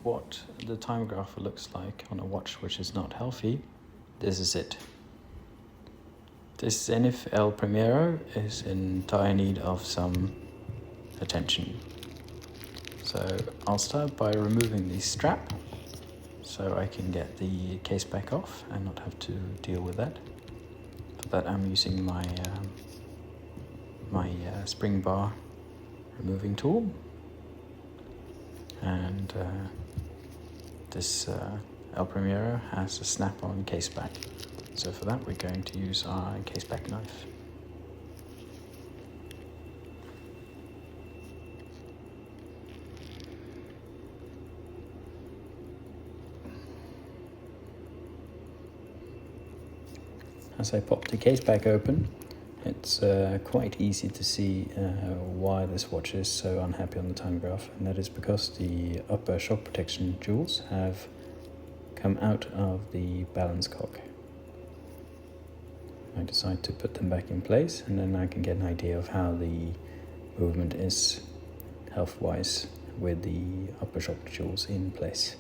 what the time graph looks like on a watch which is not healthy, this is it. This Zenith El Primero is in dire need of some attention. So I'll start by removing the strap so I can get the case back off and not have to deal with that. For that I'm using my spring bar removing tool, and this El Primero has a snap-on case back. So for that we're going to use our case back knife. As I pop the case back open, it's quite easy to see why this watch is so unhappy on the time graph, and that is because the upper shock protection jewels have come out of the balance cock. I decide to put them back in place, and then I can get an idea of how the movement is health-wise with the upper shock jewels in place.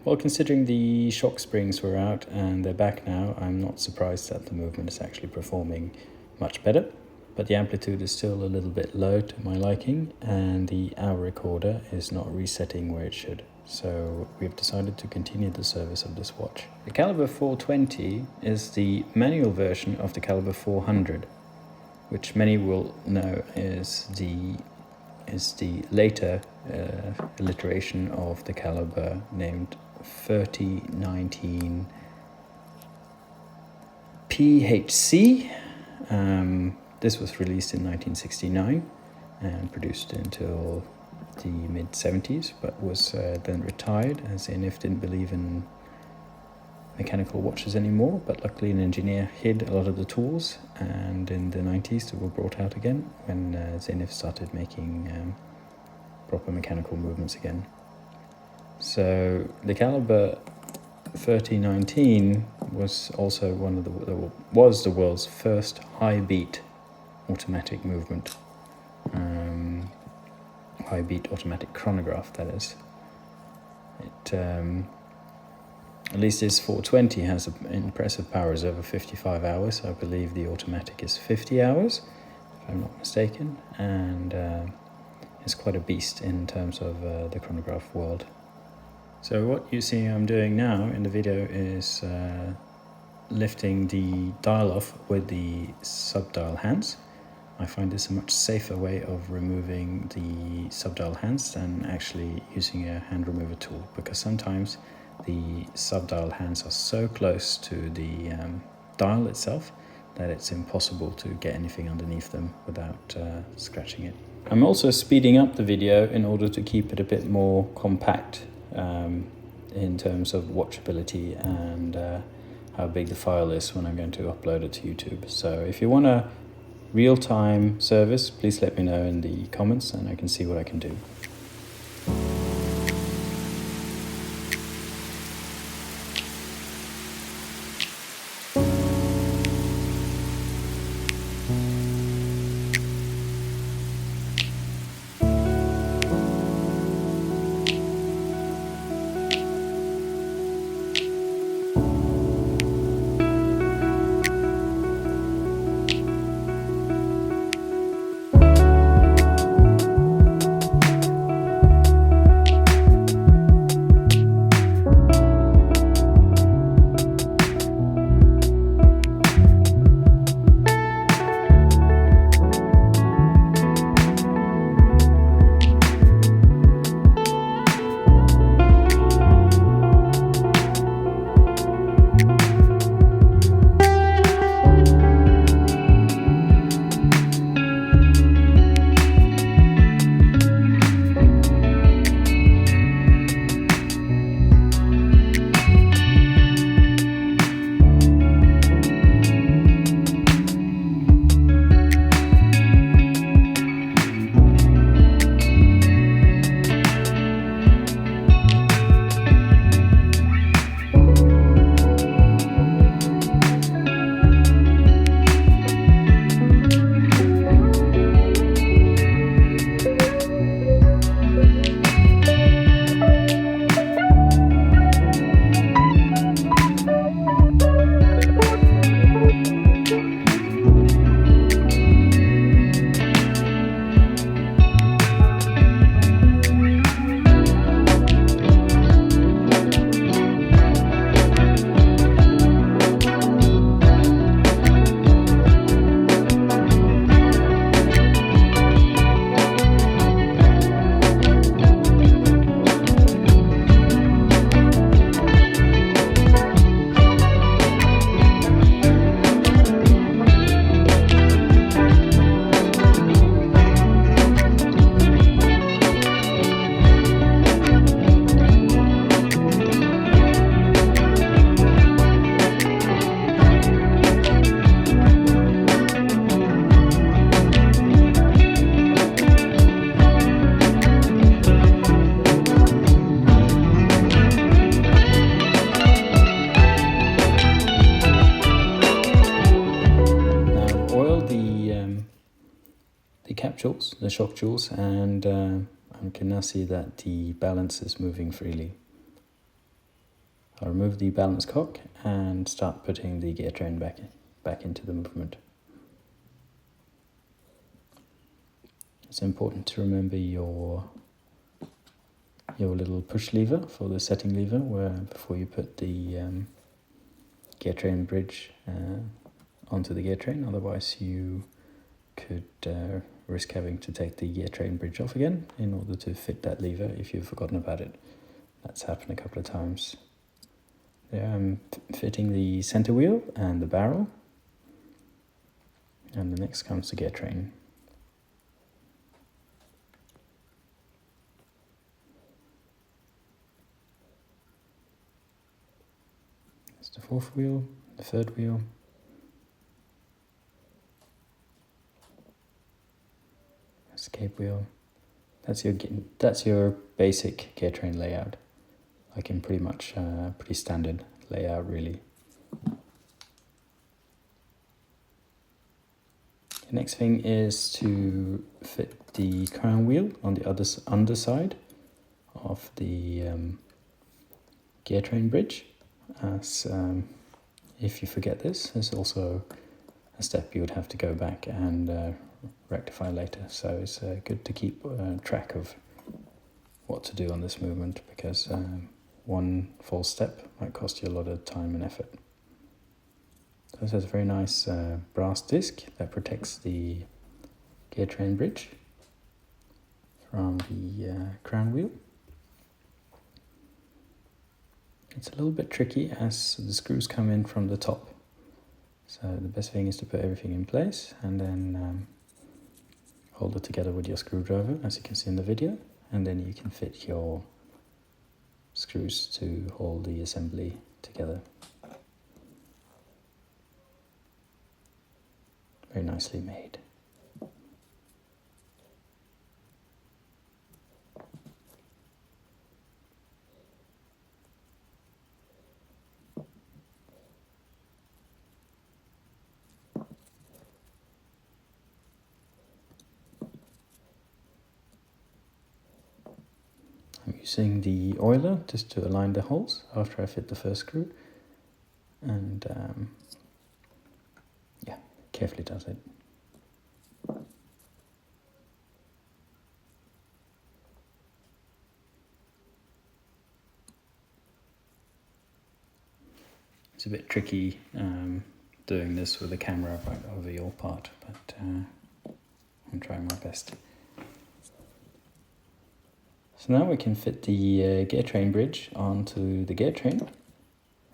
Well, considering the shock springs were out and they're back now, I'm not surprised that the movement is actually performing much better, but the amplitude is still a little bit low to my liking, and the hour recorder is not resetting where it should. So we've decided to continue the service of this watch. The calibre 420 is the manual version of the calibre 400, which many will know is the later iteration of the calibre named 3019 PHC. This was released in 1969 and produced until the mid-70s, but was then retired as Zenith didn't believe in mechanical watches anymore. But luckily an engineer hid a lot of the tools, and in the 90s they were brought out again when Zenith started making proper mechanical movements again. So the calibre 3019 was also was the world's first high beat automatic movement, high beat automatic chronograph, that is. It at least this 420 has impressive powers over 55 hours. I believe the automatic is 50 hours, if I'm not mistaken, and it's quite a beast in terms of the chronograph world. So what you see I'm doing now in the video is lifting the dial off with the sub-dial hands. I find this a much safer way of removing the sub-dial hands than actually using a hand remover tool, because sometimes the sub-dial hands are so close to the dial itself that it's impossible to get anything underneath them without scratching it. I'm also speeding up the video in order to keep it a bit more compact in terms of watchability and how big the file is when I'm going to upload it to YouTube. So if you want a real-time service, please let me know in the comments and I can see what I can do. shock jewels, and I can now see that the balance is moving freely. I'll remove the balance cock and start putting the gear train back into the movement. It's important to remember your little push lever for the setting lever, where before you put the gear train bridge onto the gear train, otherwise you could risk having to take the gear train bridge off again in order to fit that lever if you've forgotten about it. That's happened a couple of times. There I'm fitting the center wheel and the barrel, and the next comes the gear train. That's the fourth wheel, the third wheel, escape wheel. That's your basic gear train layout. Like in pretty much pretty standard layout, really. The next thing is to fit the crown wheel on the underside of the gear train bridge. As if you forget this, there's also a step you would have to go back and rectify later. So it's good to keep track of what to do on this movement, because one false step might cost you a lot of time and effort. So this has a very nice brass disc that protects the gear train bridge from the crown wheel. It's a little bit tricky as the screws come in from the top. So the best thing is to put everything in place and then hold it together with your screwdriver, as you can see in the video, and then you can fit your screws to hold the assembly together. Very nicely made. I'm using the oiler just to align the holes after I fit the first screw, and yeah, carefully does it. It's a bit tricky doing this with the camera right over your part, but I'm trying my best. So now we can fit the gear train bridge onto the gear train.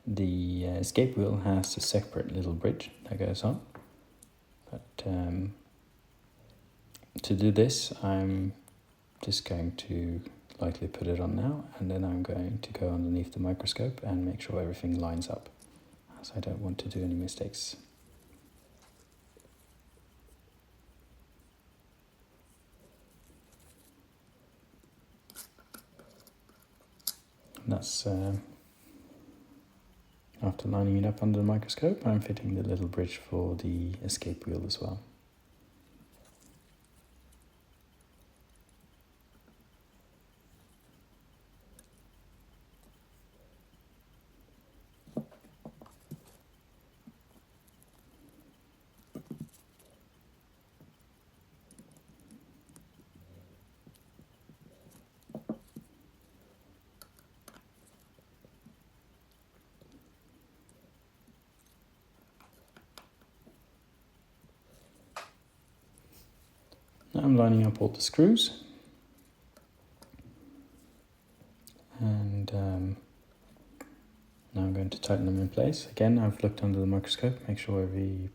The escape wheel has a separate little bridge that goes on. But to do this, I'm just going to lightly put it on now, and then I'm going to go underneath the microscope and make sure everything lines up, as I don't want to do any mistakes. And that's after lining it up under the microscope, I'm fitting the little bridge for the escape wheel as well. Now I'm lining up all the screws, and now I'm going to tighten them in place. Again, I've looked under the microscope, make sure every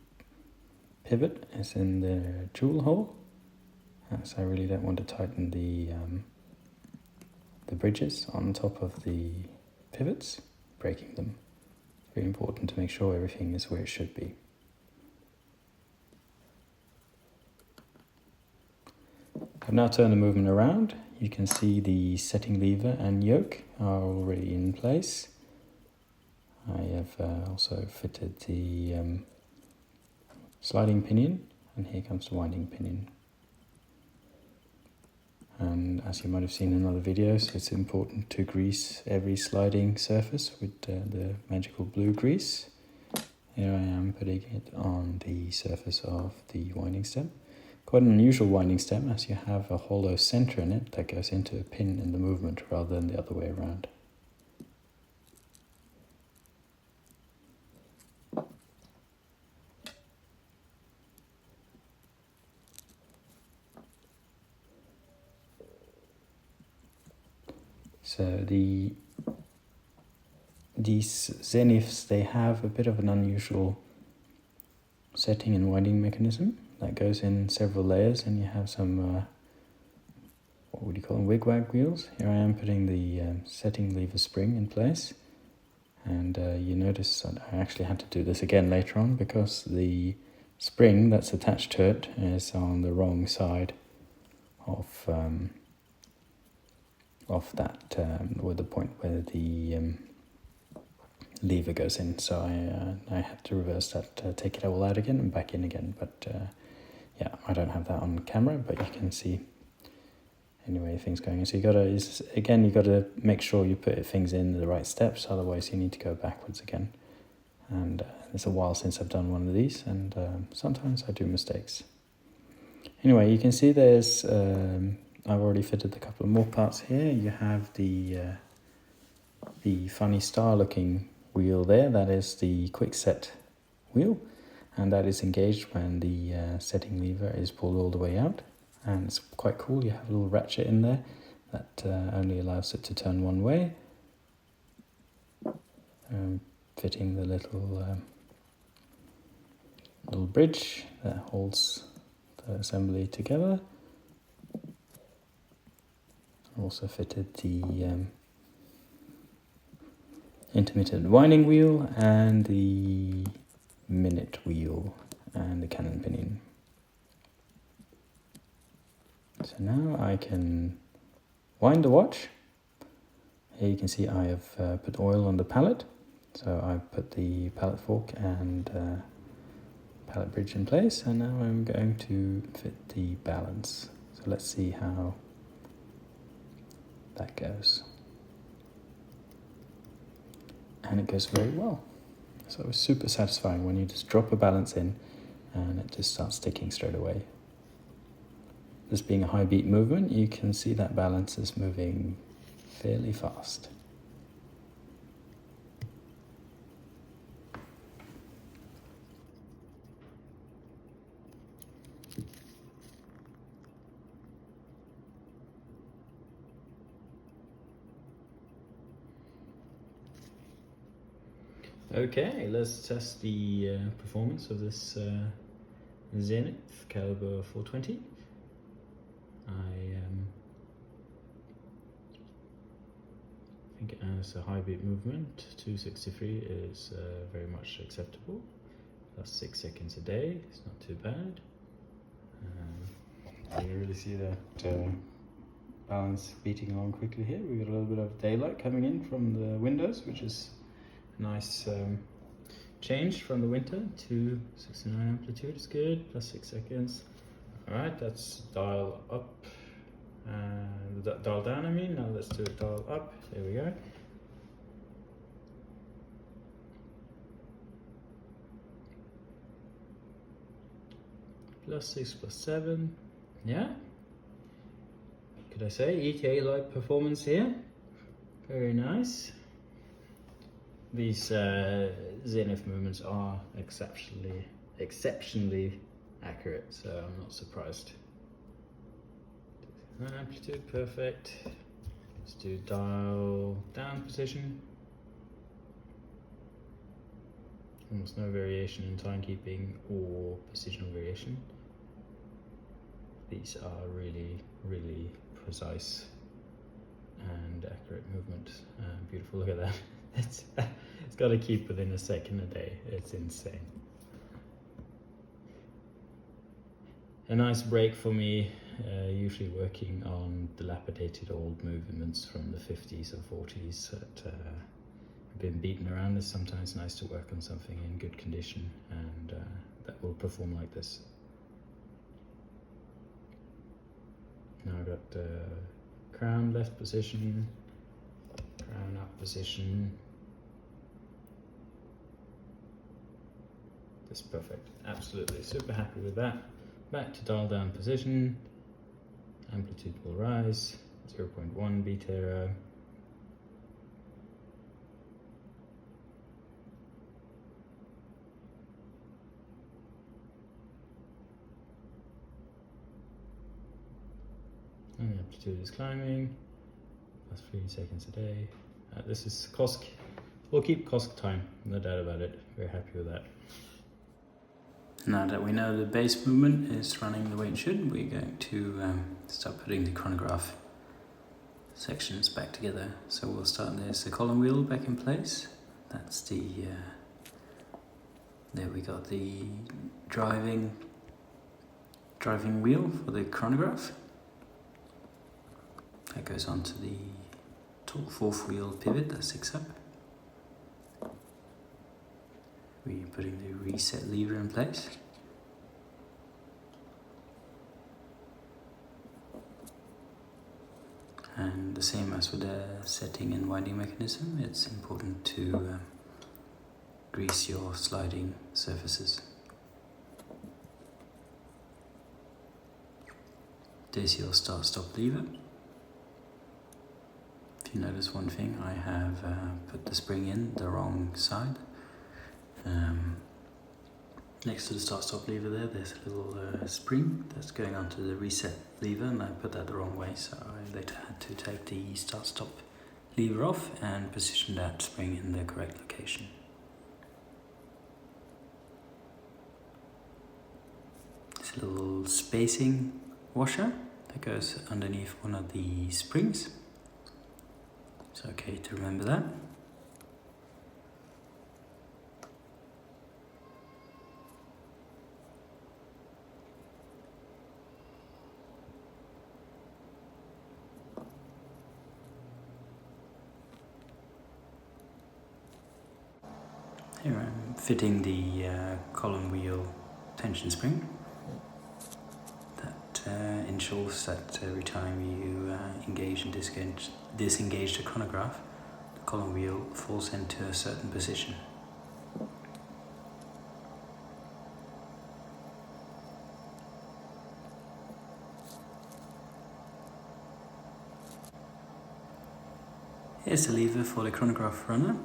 pivot is in the jewel hole, as I really don't want to tighten the bridges on top of the pivots, breaking them. It's very important to make sure everything is where it should be. I've now turned the movement around. You can see the setting lever and yoke are already in place. I have also fitted the sliding pinion, and here comes the winding pinion. And as you might have seen in other videos, it's important to grease every sliding surface with the magical blue grease. Here I am putting it on the surface of the winding stem. Quite an unusual winding stem, as you have a hollow center in it that goes into a pin in the movement rather than the other way around. So these Zeniths, they have a bit of an unusual setting and winding mechanism that goes in several layers, and you have some, what would you call them, wigwag wheels. Here I am putting the setting lever spring in place, and you notice that I actually had to do this again later on because the spring that's attached to it is on the wrong side of that, with the point where the lever goes in. So I had to reverse that, take it all out again and back in again. But yeah, I don't have that on camera, but you can see anyway things going in. So you gotta make sure you put things in the right steps, otherwise you need to go backwards again. And it's a while since I've done one of these, and sometimes I do mistakes. Anyway, you can see there's I've already fitted a couple of more parts here. You have the funny star looking wheel there. That is the quick set wheel, and that is engaged when the setting lever is pulled all the way out. And it's quite cool. You have a little ratchet in there that only allows it to turn one way, fitting the little bridge that holds the assembly together. Also fitted the intermittent winding wheel and the minute wheel and the cannon pinion. So now I can wind the watch. Here you can see I have put oil on the pallet. So I've put the pallet fork and pallet bridge in place, and now I'm going to fit the balance. So let's see how that goes. And it goes very well. So it's super satisfying when you just drop a balance in and it just starts sticking straight away. This being a high beat movement, you can see that balance is moving fairly fast. Okay, let's test the performance of this Zenith caliber 420. I think as a high beat movement, 263 is very much acceptable. That's 6 seconds a day, it's not too bad. You can really see that balance beating along quickly here. We've got a little bit of daylight coming in from the windows, which is a nice change from the winter to 69 amplitude. Is good, plus 6 seconds. Alright, that's dial up, dial down I mean. Now let's do it dial up. There we go. Plus 6, plus 7. Yeah. Could I say ETA-like performance here? Very nice. These Zenith movements are exceptionally accurate, so I'm not surprised. Amplitude, perfect. Let's do dial down position. Almost no variation in timekeeping or positional variation. These are really, really precise and accurate movement. Beautiful, look at that. It's got to keep within a second a day. It's insane. A nice break for me, usually working on dilapidated old movements from the 50s and 40s that have been beaten around. It's sometimes nice to work on something in good condition and that will perform like this. Now I've got crown left position, crown up position. That's perfect, absolutely, super happy with that. Back to dial down position, amplitude will rise, 0.1 beta error. And the amplitude is climbing, plus 3 seconds a day. This is COSC, we'll keep COSC time, no doubt about it, very happy with that. Now that we know the base movement is running the way it should, we're going to start putting the chronograph sections back together. So we'll start, there's the column wheel back in place. That's the, there we got the driving wheel for the chronograph. That goes onto the fourth wheel pivot that sticks up. We're putting the reset lever in place. And the same as with the setting and winding mechanism, it's important to grease your sliding surfaces. There's your start-stop lever. If you notice one thing, I have put the spring in the wrong side. Next to the start-stop lever there's a little spring that's going onto the reset lever, and I put that the wrong way, so I later had to take the start-stop lever off and position that spring in the correct location. It's a little spacing washer that goes underneath one of the springs. It's okay to remember that. Here I'm fitting the column wheel tension spring. That ensures that every time you engage and disengage the chronograph, the column wheel falls into a certain position. Here's the lever for the chronograph runner.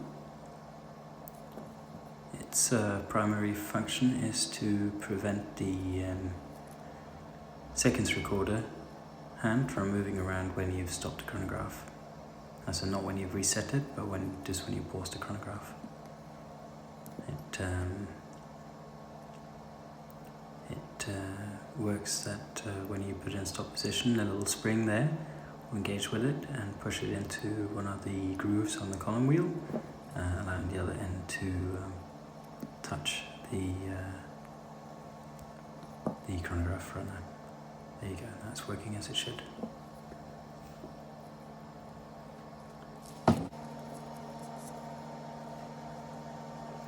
Its primary function is to prevent the seconds recorder hand from moving around when you've stopped the chronograph. So not when you've reset it, but just when you pause the chronograph. It works that when you put it in stop position, a little spring there will engage with it and push it into one of the grooves on the column wheel, allowing the other end to touch the chronograph runner. There you go, that's working as it should.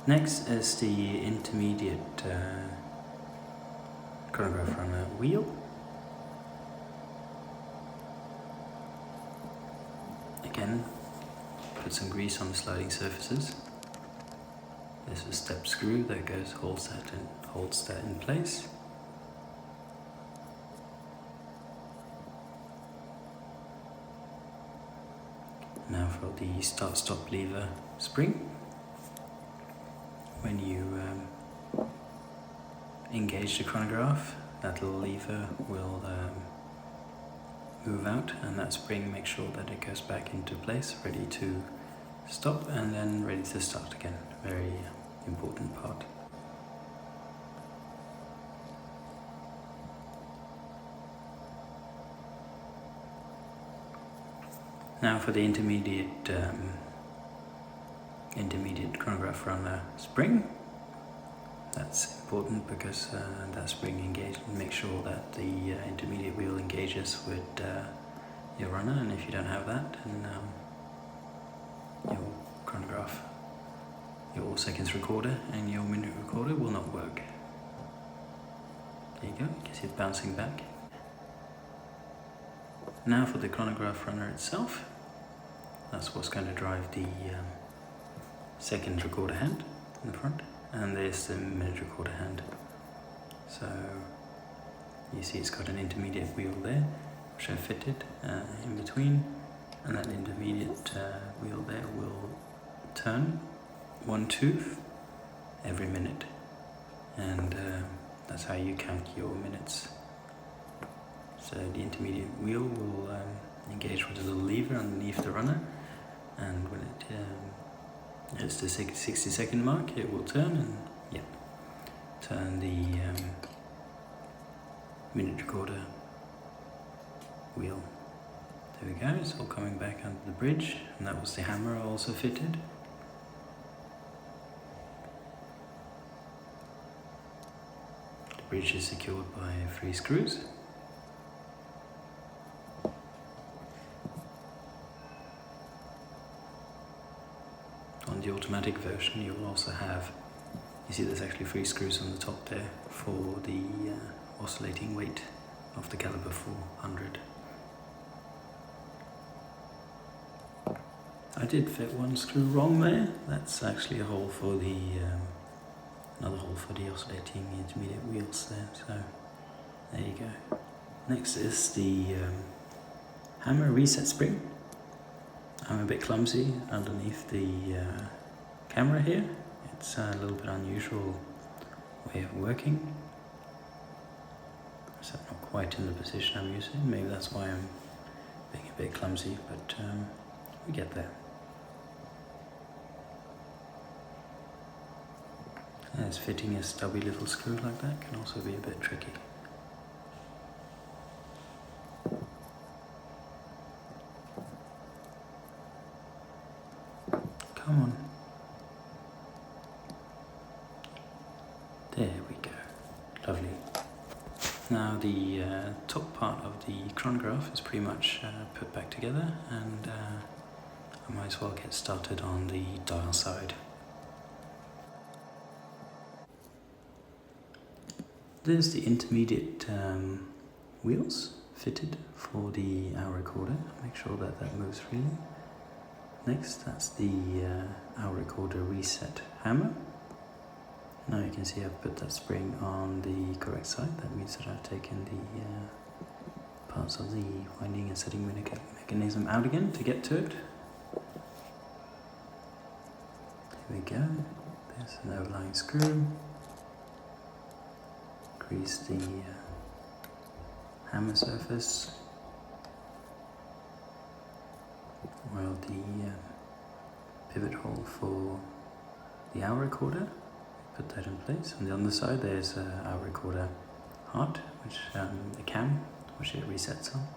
Next is the intermediate chronograph runner wheel. Again, put some grease on the sliding surfaces. There's a step screw that holds that in place. Now for the start-stop lever spring. When you engage the chronograph, that little lever will move out, and that spring makes sure that it goes back into place, ready to stop and then ready to start again. Very important part. Now for the intermediate chronograph runner spring. That's important because that spring engages and makes sure that the intermediate wheel engages with your runner, and if you don't have that, then your chronograph, your seconds recorder and your minute recorder will not work. There you go, you can see it bouncing back. Now for the chronograph runner itself. That's what's going to drive the second recorder hand in the front, and there's the minute recorder hand. So you see it's got an intermediate wheel there, which I fitted in between, and that intermediate wheel there will turn one tooth every minute, and that's how you count your minutes. So the intermediate wheel will engage with a little lever underneath the runner, and when it hits the 60-second mark, it will turn and turn the minute recorder wheel. There we go, it's all coming back under the bridge, and that was the hammer I also fitted. The bridge is secured by 3 screws. On the automatic version you will also have, you see there's actually 3 screws on the top there for the oscillating weight of the caliber 400. I did fit 1 screw wrong there. That's actually a hole for the another hole for the oscillating intermediate wheels there. So there you go. Next is the hammer reset spring. I'm a bit clumsy underneath the camera here. It's a little bit unusual way of working. So not quite in the position I'm using. Maybe that's why I'm being a bit clumsy, but we get there. As fitting a stubby little screw like that can also be a bit tricky. Come on. There we go. Lovely. Now the top part of the chronograph is pretty much put back together, and I might as well get started on the dial side. There's the intermediate wheels fitted for the hour recorder. Make sure that that moves freely. Next, that's the hour recorder reset hammer. Now you can see I've put that spring on the correct side. That means that I've taken the parts of the winding and setting mechanism out again to get to it. Here we go. There's an overlying screw. Grease the hammer surface. Oil the pivot hole for the hour recorder. Put that in place. On the underside there's our recorder heart, which the cam, which it resets on.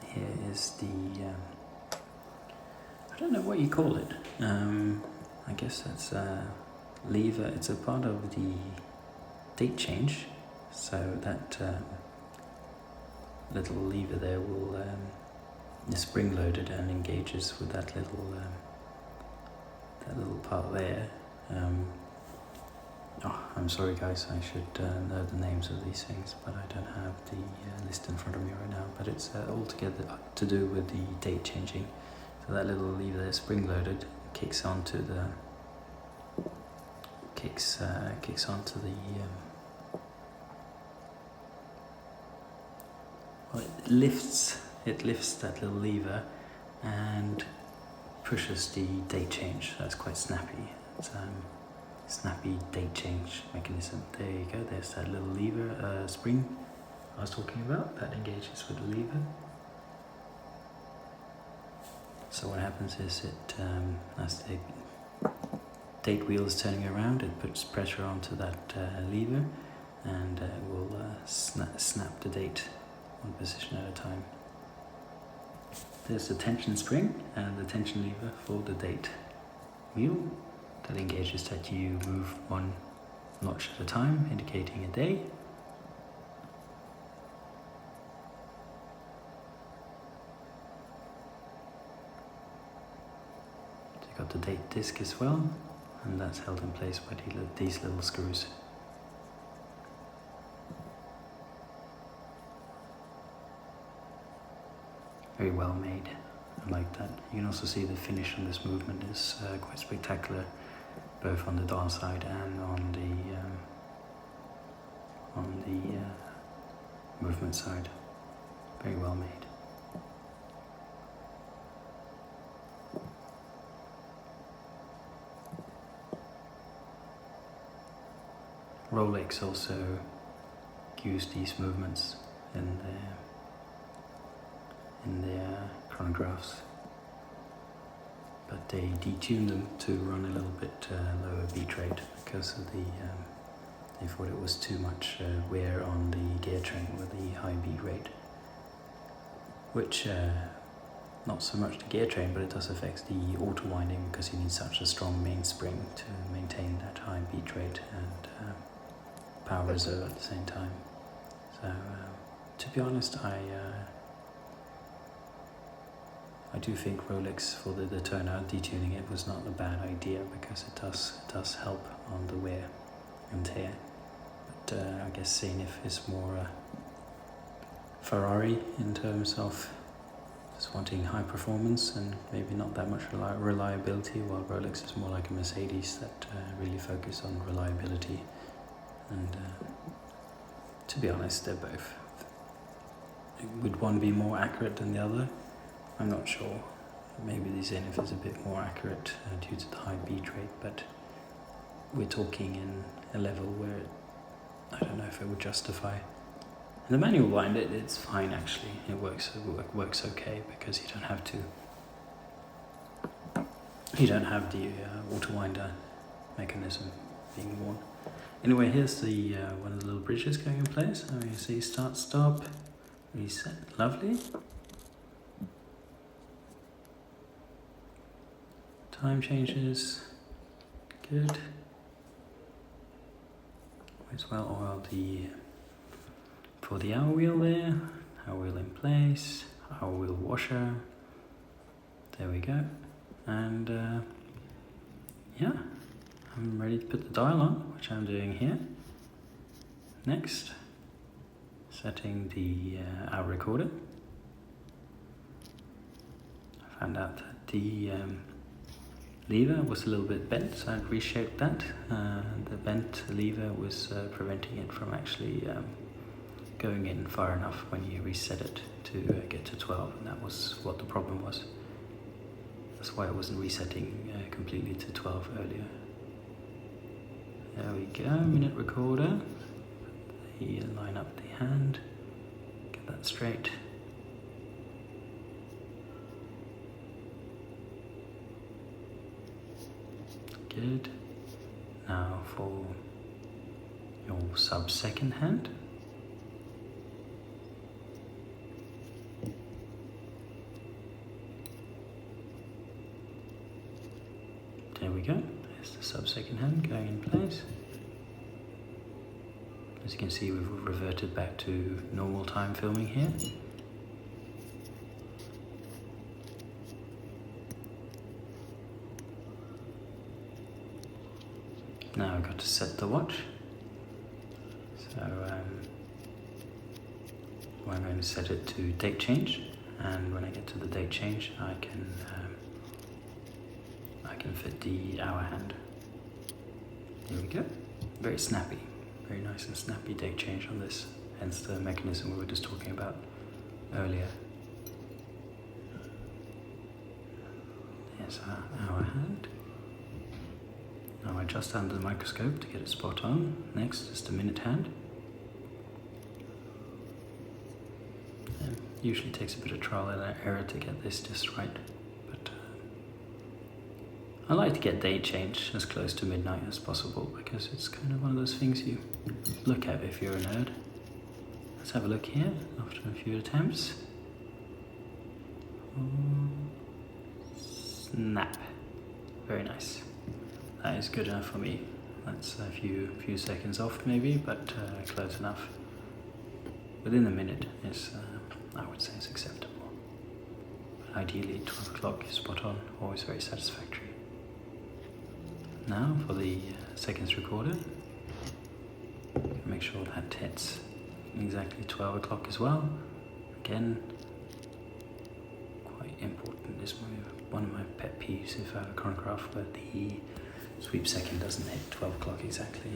Here is the I don't know what you call it. I guess that's a lever. It's a part of the date change, so that little lever there will is spring loaded and engages with that little part there. I'm sorry guys, I should know the names of these things, but I don't have the list in front of me right now. But it's all together to do with the date changing. So that little lever there, spring loaded, kicks onto the well, it lifts that little lever and pushes the date change. That's quite snappy. It's snappy date change mechanism. There you go. There's that little lever spring I was talking about that engages with the lever. So what happens is it, as the date wheel is turning around, it puts pressure onto that lever, and it will snap the date one position at a time. There's the tension spring and the tension lever for the date wheel that engages that you move one notch at a time, indicating a day. So you've got the date disc as well, and that's held in place by these little screws. very well made. I like that. You can also see the finish on this movement is quite spectacular, both on the dial side and on the movement side. Very well made. Rolex also use these movements in their chronographs, but they detune them to run a little bit lower beat rate because of they thought it was too much wear on the gear train with the high beat rate, which not so much the gear train, but it does affect the auto winding because you need such a strong mainspring to maintain that high beat rate and power reserve at the same time. So to be honest, I do think Rolex for the turnout detuning it was not a bad idea because it does help on the wear and tear. But I guess Zenith is more Ferrari in terms of just wanting high performance and maybe not that much reliability, while Rolex is more like a Mercedes that really focus on reliability. And to be honest, they're both. Would one be more accurate than the other? I'm not sure. Maybe the Zenith is a bit more accurate due to the high beat rate, but we're talking in a level where I don't know if it would justify. And the manual wind, it's fine actually. It works okay because you don't have the auto winder mechanism being worn. Anyway, here's the one of the little bridges going in place. So you see start, stop, reset, lovely. Time changes, good. As well oil for the hour wheel there, hour wheel in place, hour wheel washer. There we go. And yeah. I'm ready to put the dial on, which I'm doing here. Next, setting the hour recorder. I found out that the lever was a little bit bent, so I'd reshaped that. The bent lever was preventing it from actually going in far enough when you reset it to get to 12, and that was what the problem was. That's why it wasn't resetting completely to 12 earlier. There we go, minute recorder. Line up the hand, get that straight. Good. Now for your sub-second hand. There we go. There's the sub-second hand going in place. As you can see, we've reverted back to normal time filming here. Now I've got to set the watch. So I'm going to set it to date change, and when I get to the date change, I can fit the hour hand. There we go. Very snappy. Very nice and snappy date change on this, hence the mechanism we were just talking about earlier. There's our hand. Now I adjust under the microscope to get it spot on. Next is the minute hand. And usually takes a bit of trial and error to get this just right, but I like to get date change as close to midnight as possible because it's kind of one of those things you look at if you're a nerd. Let's have a look here after a few attempts. Snap. Very nice. That is good enough for me. That's a few seconds off maybe, but close enough. Within a minute is, I would say, is acceptable. But ideally 12 o'clock is spot on, always very satisfactory. Now for the seconds recorder, make sure that hits exactly 12 o'clock as well. Again, important. It's one of my pet peeves if I have a chronograph where the sweep second doesn't hit 12 o'clock exactly.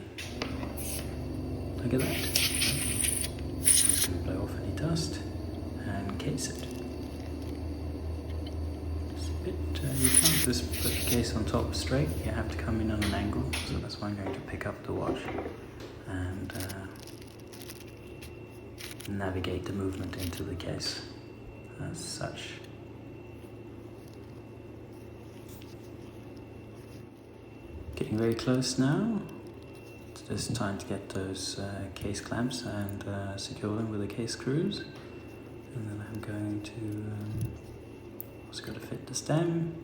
Look at that. I'm just going to blow off any dust and case it. It's a bit, you can't just put the case on top straight, you have to come in on an angle, so that's why I'm going to pick up the watch and navigate the movement into the case as such. Getting very close now. It's just time to get those case clamps and secure them with the case screws. And then I'm going to also got to fit the stem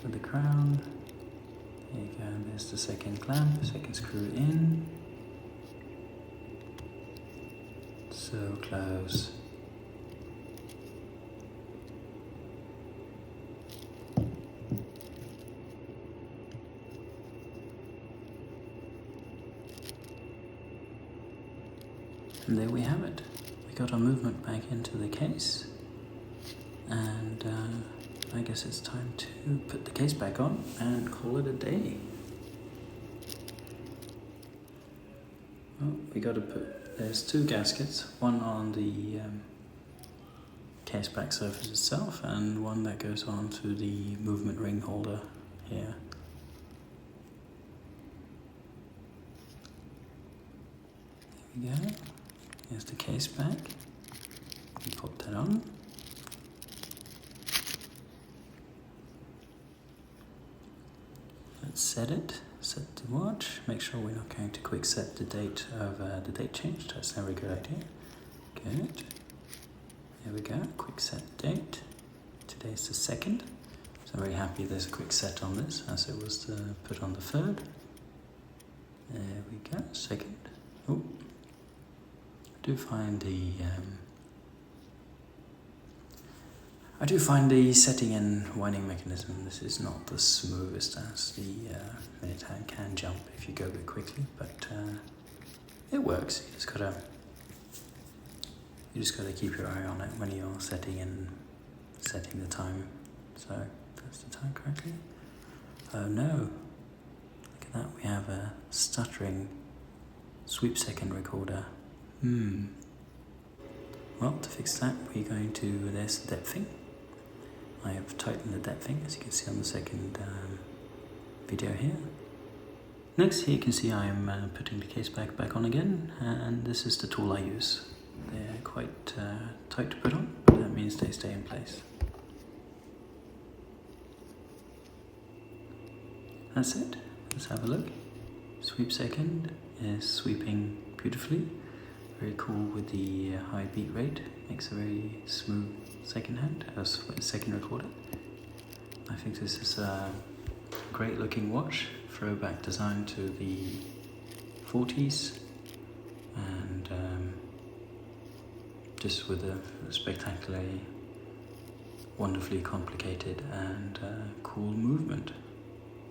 with the crown. There you go, there's the second clamp, second screw in. So close. And there we have it. We got our movement back into the case, and I guess it's time to put the case back on and call it a day. Well, we got to put, there's two gaskets, one on the case back surface itself and one that goes on to the movement ring holder here. There we go. Here's the case back. We pop that on. Let's set it. Set the watch. Make sure we're not going to quick set the date of the date change. That's never a good idea. Good. There we go. Quick set date. Today's the 2nd. So I'm very happy there's a quick set on this, as it was put on the 3rd. There we go. 2nd. Oh. I do find the setting and winding mechanism, this is not the smoothest as the minute hand can jump if you go a bit quickly, but it works. You just gotta keep your eye on it when you're setting the time. So that's the time correctly. Oh no! Look at that. We have a stuttering sweep second recorder. Well, to fix that, we're going to, there's the depthing. I have tightened the depthing, as you can see on the second video here. Next, here you can see I'm putting the case back on again, and this is the tool I use. They're quite tight to put on, but that means they stay in place. That's it. Let's have a look. Sweep second is sweeping beautifully. Very cool with the high beat rate. Makes a very smooth second hand, second recorder. I think this is a great looking watch. Throwback design to the 40s, and just with a spectacularly, wonderfully complicated and cool movement.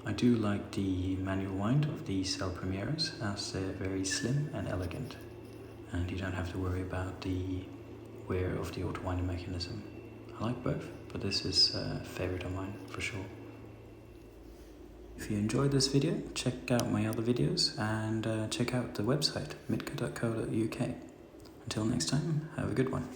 I do like the manual wind of the Zenith El Primeros, as they're very slim and elegant, and you don't have to worry about the wear of the auto winding mechanism. I like both, but this is a favorite of mine for sure. If you enjoyed this video, check out my other videos and check out the website mitka.co.uk. Until next time, have a good one.